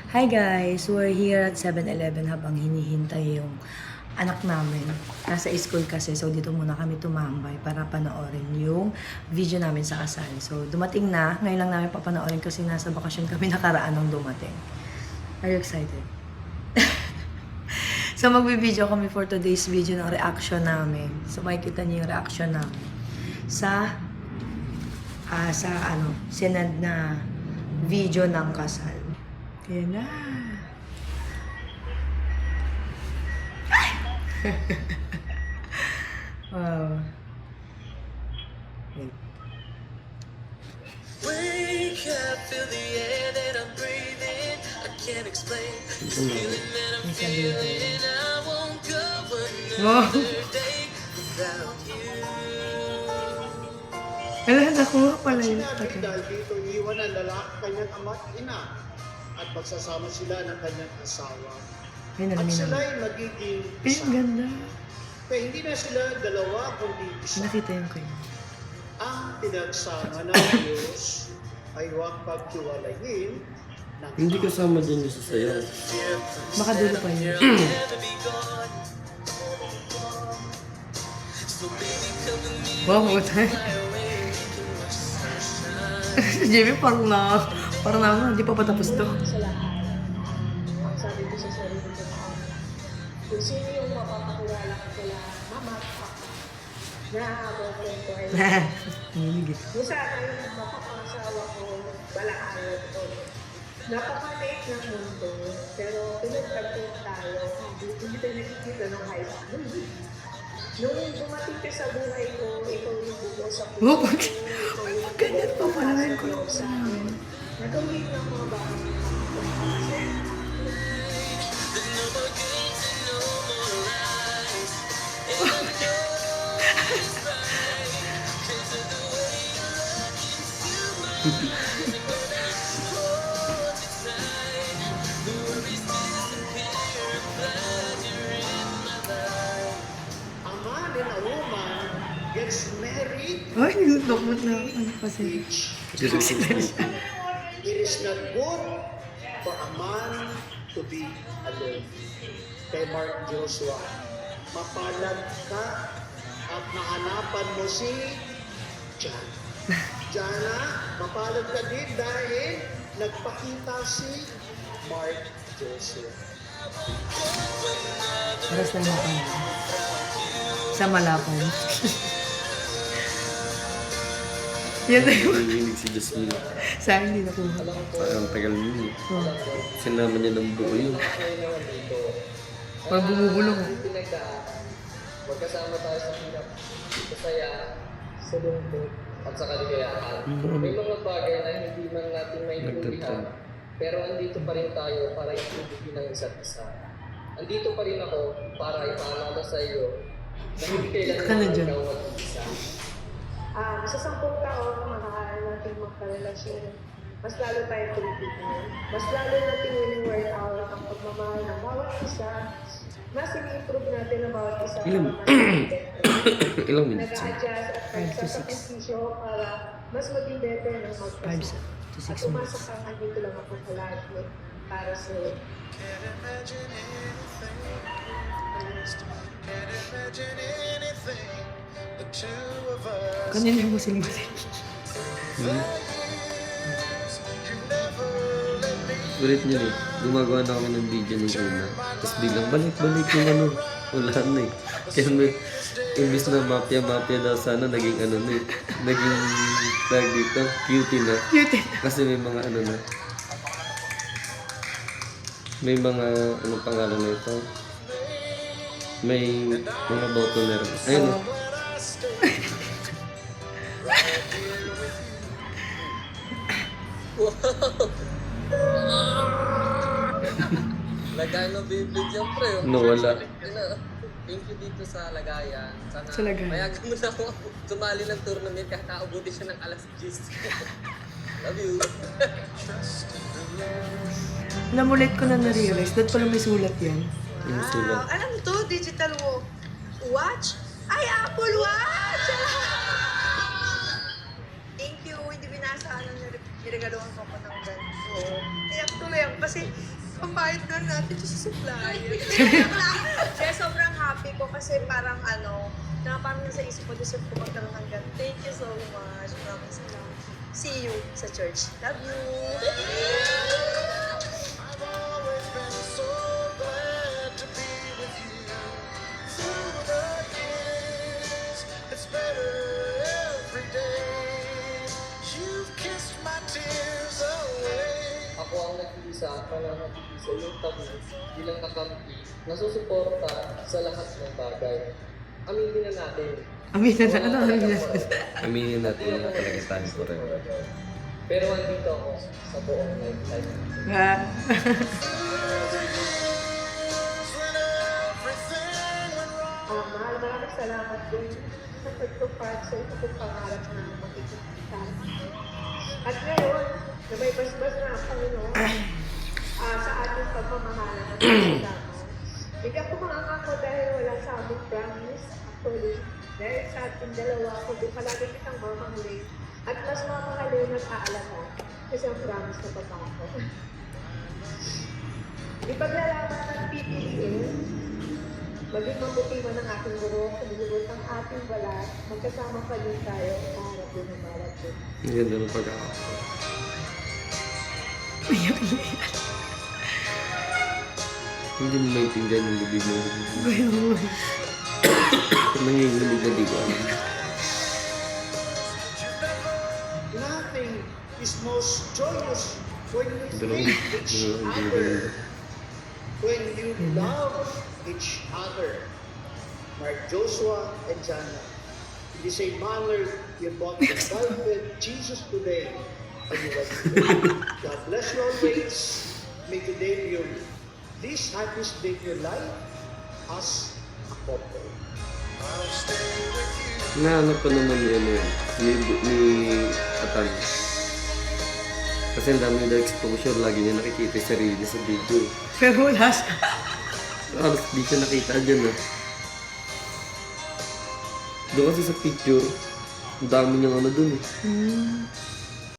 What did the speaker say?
Hi guys! We're here at 7-Eleven habang hinihintay yung anak namin. Nasa school kasi, so dito muna kami tumambay para panoorin yung video namin sa kasal. So dumating na, ngayon lang namin papanoorin kasi nasa bakasyon kami nakaraan nung dumating. Are you excited? So magbibideo kami for today's video ng reaction namin. So makikita niyo yung reaction namin sa sinad na video ng kasal. Ayan na. Wow. Wait. Wake up, feel the air that I'm breathing. I can't explain the feeling that I'm feeling. I won't go another day without you. Wala, nakuha pala yun. Sinabi dahil dito iwan ang lalaki kanyang ama at ina at magsasama sila ng kanyang asawa. Ay, At nalamin sila naman. ay magiging Ay, isa. ang ganda. Kaya hindi na sila dalawa kundi isa. Nakita yung kayo. Ang pinagsama ng Diyos ay huwag paghiwalayin ng Hindi kasama din yung sa sayaw. Baka dulo pa yun. Wow, what time? Si Jimmy parang naman, hindi pa patapos to. Sa lahat, ang sabi ko sa sarili ko kung sino yung mapapakilala ko kila mama at papa na boyfriend ko ay Nanginig. kung saan ay mapapangasawa ko balakan ko. Napakaliit ng mundo, pero pinagtagpo tayo, hindi tayo nakikita ng high school. Nung dumating ka sa buhay ko, ikaw yung bugos sa puso Oh, ko, pag ikaw yung ganyan pa pala rin ko lang sa akin. Nagawin ng mga bagay kasi a man and a woman gets married. Ay, nilulokmot na ako. Ano kasi? It is not good for a man to be alone. Kay Mark Joshua, mapalad ka at mahanapan mo si Jana. Jana, mapalad ka din dahil nagpakita si Mark Joshua. Paras na naman pa. Sa Malapon. Yan na yun. Nanginig si Jasmine. Sa akin hindi nakuha. Parang tagal yun. Oh. Sinama niya ng buo yun. Parang bumubulong. Pinagdaan, magkasama tayo sa hirap, sa saya, sa lungkot, at sa kaligayahan. May mga bagay na hindi man natin maintindihan, pero andito pa rin tayo para itubigin ng isa't isa. Andito pa rin ako para ipaalala sa iyo na hindi kailangan Ka na dyan. ikaw mag-isa. sa 10 taon na makakain natin magkarelasyon, mas lalo tayong tumitigil. Mas lalo natin wini-work out ang pagmamahal ng bawat isa. Mas ini-improve natin ang bawat isa. Ilang minutes? Nag-a-adjust at 5 to 6. nagsasakripisyo para mas maging better ng 5 magkasama. to 6 At minutes. umasa kang andito lang ako palagi para sa iyo. Can't imagine anything, the two of us. Kanina mo siling-siling. You never let me. Ulit niya eh. Gumagawa na kami ng video ng una. Tapos biglang balik-balik yung ano. Wala na eh. Kaya may, imbis na mafia daw sana, naging ano na eh. Naging tag dito, cutie na. Cute. Kasi may mga ano na. May mga, anong pangalan na ito? May mga botoner. Ayun oh. Lagay ng bibig yan, pre. Nawala. Thank you dito sa lagayan. Sana Sa lagayan. mayagan mo na ako sumali ng tournament kahit nakaubuti siya ng alas 10. Love you. Namulit ko na na-realize. Dapat pala may sulat yan. Yung sulat. Alam to, digital watch? Ay, Apple Watch! Thank you. Hindi binasa niregaluhan ko ng ganito. Kaya tuloy ako kasi Pambayad na natin sa supplier. Kaya sobrang happy ko kasi parang na parang nasa isip ko, deserve ko magkaroon ng ganun. Thank you so much. Maraming salamat. See you sa church. Love you. I've always been so glad to be with you. Through the years, it's better every day. You've kissed my tears away. Ako ang nag-iisa, pananatisa yung tabi, bilang kakampi, nasusuporta sa lahat ng bagay. Aminin na natin. Aminin na, ano aminin na? Aminin natin na talaga tayo forever. Pero andito ako sa buong lifetime. Nga. Mahal, maraming salamat din sa pagtupad sa ito kong pangarap na makikita. At ngayon, na may basbas na ang Panginoon sa ating pagmamahalan at pagkasama. Hindi ako makakako dahil wala sa aming promise. Actually, dahil sa ating dalawa, kundi palagi kitang mamahalin. At mas mamahalin at aalala kasi ang promise na pagkako. Ipaglalaman ng pipiliin, maging mabuti man ang ating guro, kumulubot ang ating balat, magkasama pa din tayo, maharap din ang bawat din. Ang ganda ng pagkakataon. Hindi mo maintindihan yung bibig mo. Nanginginig na di ko alam. Nothing is most joyous when you Dalawang, think each dalawang, other, when you love each other. Mark Joshua and Jana. In the same manner, you both invited Jesus today. And you welcome. God bless you always. May today be your this happiest day of your life as a couple. I'll stay with you. Nahanap ko naman ni ano yan, ni Atan. Kasi ang dami na exposure, lagi niya nakikita yung sarili niya sa video. Pero wala siya. Halos di siya nakita dyan ah. Doon kasi sa picture, ang dami niyang ano dun eh.